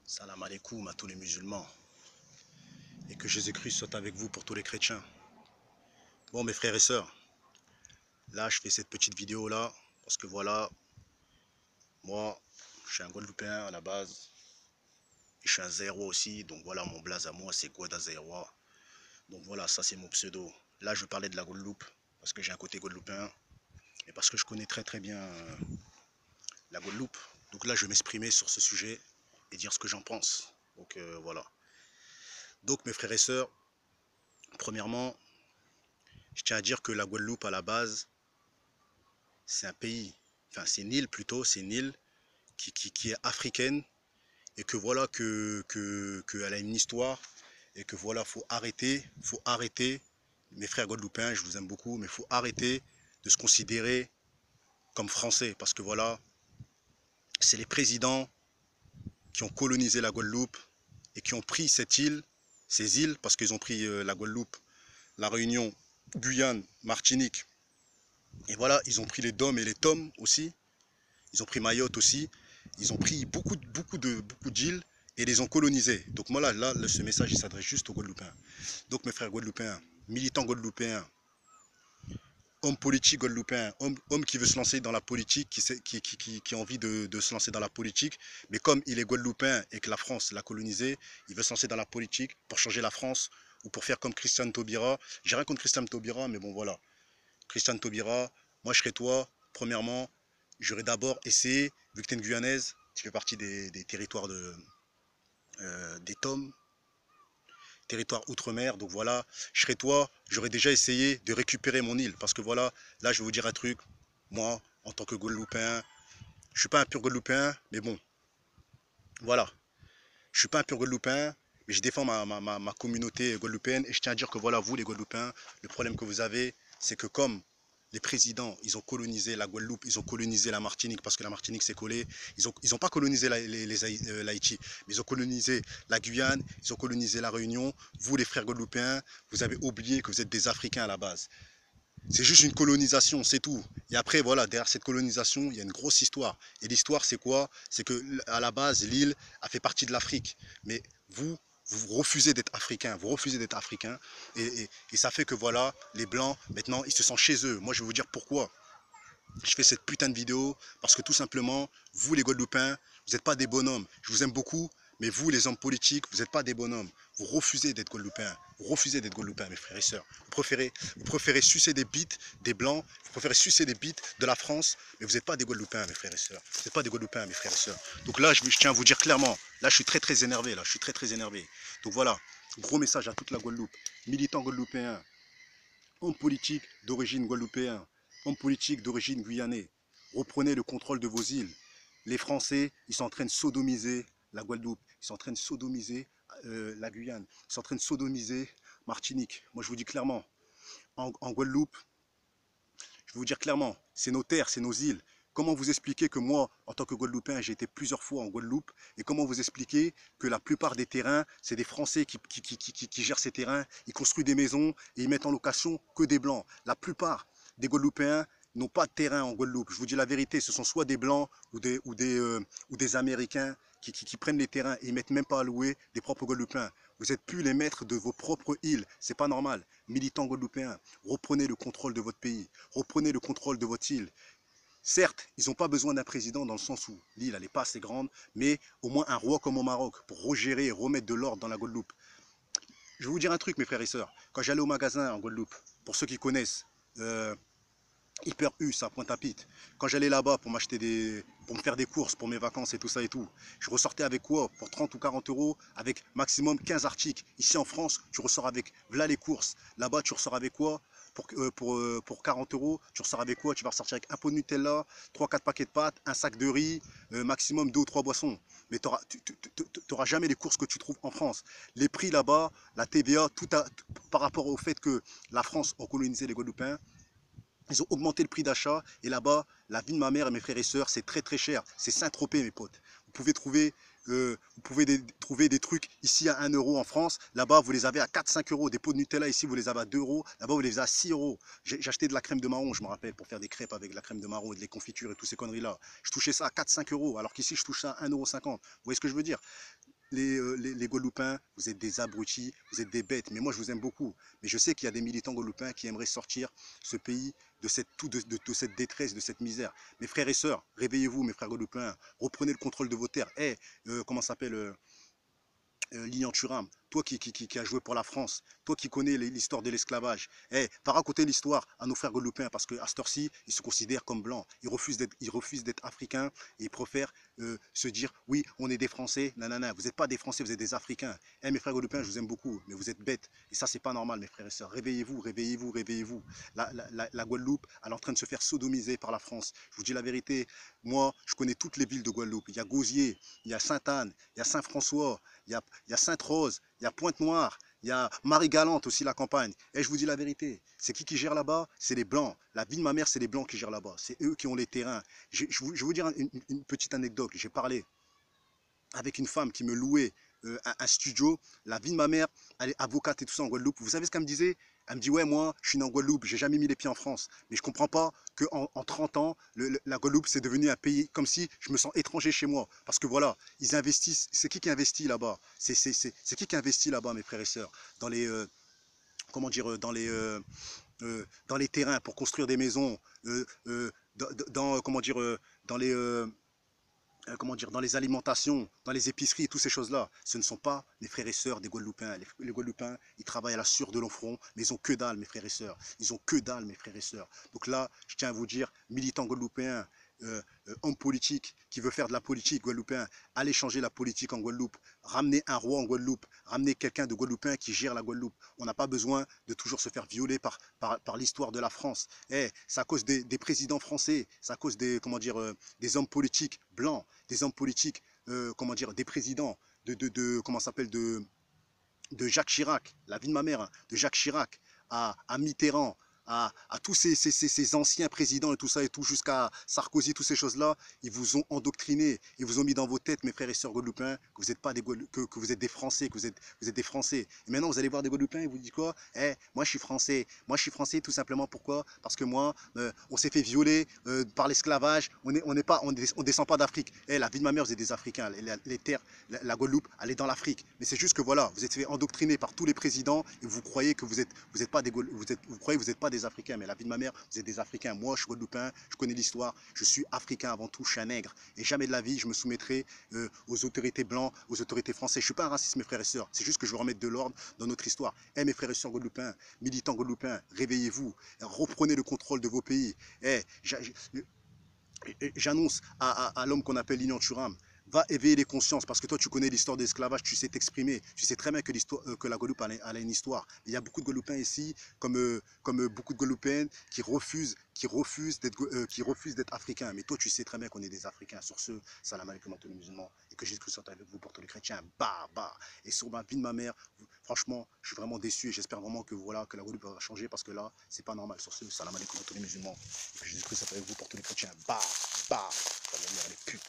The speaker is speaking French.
Salam alaikum à tous les musulmans et que Jésus-Christ soit avec vous pour tous les chrétiens. Bon mes frères et sœurs, là je fais cette petite vidéo là parce que voilà, moi je suis un Guadeloupéen à la base et je suis un Zaïrois aussi, donc voilà mon blaze à moi c'est Guada Zaïrois. Donc voilà, ça c'est mon pseudo. Là je vais parler de la Guadeloupe parce que j'ai un côté guadeloupéen et parce que je connais très bien la Guadeloupe. Donc là je vais m'exprimer sur ce sujet et dire ce que j'en pense. Donc voilà. Donc mes frères et sœurs, premièrement, je tiens à dire que la Guadeloupe à la base, c'est un pays, enfin c'est une île plutôt, c'est une île qui est africaine et que voilà elle a une histoire et que voilà faut arrêter, mes frères guadeloupéens, je vous aime beaucoup, mais faut arrêter de se considérer comme français parce que voilà, c'est les présidents qui ont colonisé la Guadeloupe et qui ont pris cette île, ces îles, parce qu'ils ont pris la Guadeloupe, la Réunion, Guyane, Martinique, et voilà, ils ont pris les Dômes et les Tomes aussi. Ils ont pris Mayotte aussi. Ils ont pris beaucoup d'îles et les ont colonisées. Donc moi là ce message il s'adresse juste aux Guadeloupéens. Donc mes frères guadeloupéens, militants guadeloupéens, hommes politiques guadeloupéens, hommes qui veut se lancer dans la politique, qui a envie de se lancer dans la politique, mais comme il est guadeloupéen et que la France l'a colonisé, il veut se lancer dans la politique pour changer la France ou pour faire comme Christiane Taubira. J'ai rien contre Christiane Taubira, mais bon voilà. Christiane Taubira, moi je serais toi, premièrement, j'aurais d'abord essayé, vu que tu es une Guyanaise, tu fais partie des territoires des Tomes, territoire outre-mer, donc voilà, je serais toi, j'aurais déjà essayé de récupérer mon île, parce que voilà, là je vais vous dire un truc, moi, en tant que Guadeloupéen, je suis pas un pur Guadeloupéen, mais bon, voilà, je suis pas un pur Guadeloupéen, mais je défends ma communauté guadeloupéenne, et je tiens à dire que voilà, vous les Guadeloupéens, le problème que vous avez, c'est que comme les présidents, ils ont colonisé la Guadeloupe, ils ont colonisé la Martinique, parce que la Martinique s'est collée. Ils ont pas colonisé l'Haïti, mais ils ont colonisé la Guyane, ils ont colonisé la Réunion. Vous, les frères guadeloupéens, vous avez oublié que vous êtes des Africains à la base. C'est juste une colonisation, c'est tout. Et après, voilà, derrière cette colonisation, il y a une grosse histoire. Et l'histoire, c'est quoi? C'est que à la base, l'île a fait partie de l'Afrique. Mais vous refusez d'être africain, vous refusez d'être africain. Et ça fait que voilà, les Blancs, maintenant, ils se sentent chez eux. Moi, je vais vous dire pourquoi. Je fais cette putain de vidéo parce que tout simplement, vous les Guadeloupéens, vous n'êtes pas des bonhommes. Je vous aime beaucoup, mais vous les hommes politiques, vous n'êtes pas des bonhommes. Vous refusez d'être Guadeloupéens. Vous refusez d'être Guadeloupéens, mes frères et sœurs. Vous préférez sucer des bites des Blancs, vous préférez sucer des bites de la France, mais vous n'êtes pas des Guadeloupéens, mes frères et sœurs. Vous n'êtes pas des Guadeloupéens, mes frères et sœurs. Donc là, je tiens à vous dire clairement, là, je suis très énervé, là, je suis très énervé. Donc voilà, gros message à toute la Guadeloupe. Militants guadeloupéens, hommes politiques d'origine guadeloupéen, hommes politiques d'origine guyanais, reprenez le contrôle de vos îles. Les Français, ils sont en train de sodomiser la Guadeloupe, ils sont en train de sodomiser la Guyane, ils sont en train de sodomiser Martinique. Moi, je vous dis clairement, en Guadeloupe, je vais vous dire clairement, c'est nos terres, c'est nos îles. Comment vous expliquer que moi, en tant que Guadeloupéen, j'ai été plusieurs fois en Guadeloupe et comment vous expliquer que la plupart des terrains, c'est des Français qui gèrent ces terrains, ils construisent des maisons et ils mettent en location que des Blancs. La plupart des Guadeloupéens n'ont pas de terrain en Guadeloupe. Je vous dis la vérité, ce sont soit des Blancs ou des Américains qui prennent les terrains et ils ne mettent même pas à louer des propres Guadeloupéens. Vous n'êtes plus les maîtres de vos propres îles, c'est pas normal. Militants guadeloupéens, reprenez le contrôle de votre pays, reprenez le contrôle de votre île. Certes, ils n'ont pas besoin d'un président dans le sens où l'île n'est pas assez grande, mais au moins un roi comme au Maroc pour regérer et remettre de l'ordre dans la Guadeloupe. Je vais vous dire un truc, mes frères et sœurs. Quand j'allais au magasin en Guadeloupe, pour ceux qui connaissent, Hyper U, à Pointe-à-Pitre. Quand j'allais là-bas pour me faire des courses pour mes vacances et tout, je ressortais avec quoi? Pour 30 ou 40 euros, avec maximum 15 articles. Ici en France, tu ressors avec, voilà les courses. Là-bas, tu ressors avec quoi? Pour 40 euros, tu ressors avec quoi? Tu vas ressortir avec un pot de Nutella, 3-4 paquets de pâtes, un sac de riz, maximum 2 ou 3 boissons. Mais tu n'auras jamais les courses que tu trouves en France. Les prix là-bas, la TVA, par rapport au fait que la France a colonisé les Guadeloupéens, ils ont augmenté le prix d'achat et là-bas, la vie de ma mère et mes frères et sœurs, c'est très cher. C'est Saint-Tropez, mes potes. Vous pouvez trouver des trucs ici à 1 euro en France. Là-bas, vous les avez à 4-5 euros. Des pots de Nutella ici, vous les avez à 2 euros. Là-bas, vous les avez à 6 euros. J'ai acheté de la crème de marron, je me rappelle, pour faire des crêpes avec de la crème de marron et de les confitures et toutes ces conneries-là. Je touchais ça à 4-5 euros, alors qu'ici, je touche ça à 1,50 €. Vous voyez ce que je veux dire? les Guadeloupéens, vous êtes des abrutis, vous êtes des bêtes. Mais moi, je vous aime beaucoup. Mais je sais qu'il y a des militants guadeloupéens qui aimeraient sortir ce pays de cette détresse, de cette misère. Mes frères et sœurs, réveillez-vous, mes frères guadeloupéens. Reprenez le contrôle de vos terres. Comment ça s'appelle Lilian Thuram, toi qui as joué pour la France, toi qui connais l'histoire de l'esclavage, va raconter l'histoire à nos frères guadeloupéens parce qu'à cette heure-ci, ils se considèrent comme blancs. Ils refusent d'être africains et ils préfèrent se dire oui, on est des Français. Nanana, vous n'êtes pas des Français, vous êtes des Africains. Mes frères guadeloupéens, je vous aime beaucoup, mais vous êtes bêtes. Et ça, c'est pas normal, mes frères et sœurs. Réveillez-vous, réveillez-vous, réveillez-vous. La Guadeloupe, elle est en train de se faire sodomiser par la France. Je vous dis la vérité, moi, je connais toutes les villes de Guadeloupe. Il y a Gosier, il y a Sainte-Anne, il y a Saint-François, il y a Sainte-Rose, il y a Pointe-Noire, il y a Marie-Galante aussi, la campagne. Et je vous dis la vérité, c'est qui gère là-bas? C'est les Blancs. La vie de ma mère, c'est les Blancs qui gèrent là-bas. C'est eux qui ont les terrains. Je vais vous dire une petite anecdote. J'ai parlé avec une femme qui me louait un studio. La vie de ma mère, elle est avocate et tout ça en Guadeloupe. Vous savez ce qu'elle me disait? Elle me dit, ouais, moi, je suis né en Guadeloupe, j'ai jamais mis les pieds en France. Mais je comprends pas qu'en 30 ans, la Guadeloupe, c'est devenu un pays comme si je me sens étranger chez moi. Parce que voilà, ils investissent. C'est qui investit là-bas? C'est qui investit là-bas, mes frères et sœurs? Dans les, comment dire, dans les terrains pour construire des maisons, comment dire, dans les... comment dire, dans les alimentations, dans les épiceries, toutes ces choses-là, ce ne sont pas les frères et sœurs des Guadeloupéens. Les Guadeloupéens, ils travaillent à la sueur de leur front, mais ils ont que dalle, mes frères et sœurs. Ils ont que dalle, mes frères et sœurs. Donc là, je tiens à vous dire, militants guadeloupéens, homme politique qui veut faire de la politique guadeloupéen, allez changer la politique en Guadeloupe, ramener un roi en Guadeloupe, ramener quelqu'un de guadeloupéen qui gère la Guadeloupe. On n'a pas besoin de toujours se faire violer par l'histoire de la France. C'est à cause des présidents français, c'est à cause des, comment dire, des hommes politiques blancs, des hommes politiques, comment dire, des présidents, comment s'appelle, de Jacques Chirac, la vie de ma mère, hein, de Jacques Chirac à Mitterrand, à tous ces anciens présidents et tout ça et tout, jusqu'à Sarkozy, toutes ces choses-là, ils vous ont endoctriné, ils vous ont mis dans vos têtes, mes frères et sœurs guadeloupéens, que vous êtes pas que vous êtes des Français, que vous êtes des Français. Et maintenant, vous allez voir des Guadeloupéens et vous dites quoi? Moi je suis Français. Moi je suis Français tout simplement pourquoi? Parce que moi, on s'est fait violer par l'esclavage, on descend pas d'Afrique. La vie de ma mère, vous êtes des Africains, les terres, la Guadeloupe, elle est dans l'Afrique. Mais c'est juste que voilà, vous êtes fait endoctriner par tous les présidents et vous croyez que vous êtes pas des vous croyez que vous n'êtes pas des Africains, mais la vie de ma mère, vous êtes des Africains. Moi, je suis guadeloupéen, je connais l'histoire, je suis africain avant tout, je suis un nègre. Et jamais de la vie, je me soumettrai aux autorités blancs, aux autorités françaises. Je ne suis pas un raciste, mes frères et sœurs. C'est juste que je veux remettre de l'ordre dans notre histoire. Mes frères et sœurs guadeloupéens, militants guadeloupéens, réveillez-vous, reprenez le contrôle de vos pays. J'annonce à l'homme qu'on appelle Lilian Thuram, va éveiller les consciences parce que toi tu connais l'histoire de l'esclavage, tu sais t'exprimer, tu sais très bien que la Guadeloupe a une histoire. Il y a beaucoup de Guadeloupéens ici, comme beaucoup de Guadeloupéennes qui refusent d'être africains. Mais toi tu sais très bien qu'on est des Africains. Sur ce, salam alaikum à tous les musulmans et que Jésus-Christ soit avec vous pour tous les chrétiens. Et sur ma vie de ma mère, franchement, je suis vraiment déçu et j'espère vraiment que voilà que la Guadeloupe va changer parce que là, c'est pas normal. Sur ce, salam alaikum à tous les musulmans et que Jésus-Christ soit avec vous pour tous les chrétiens. La lumière, elle est pute.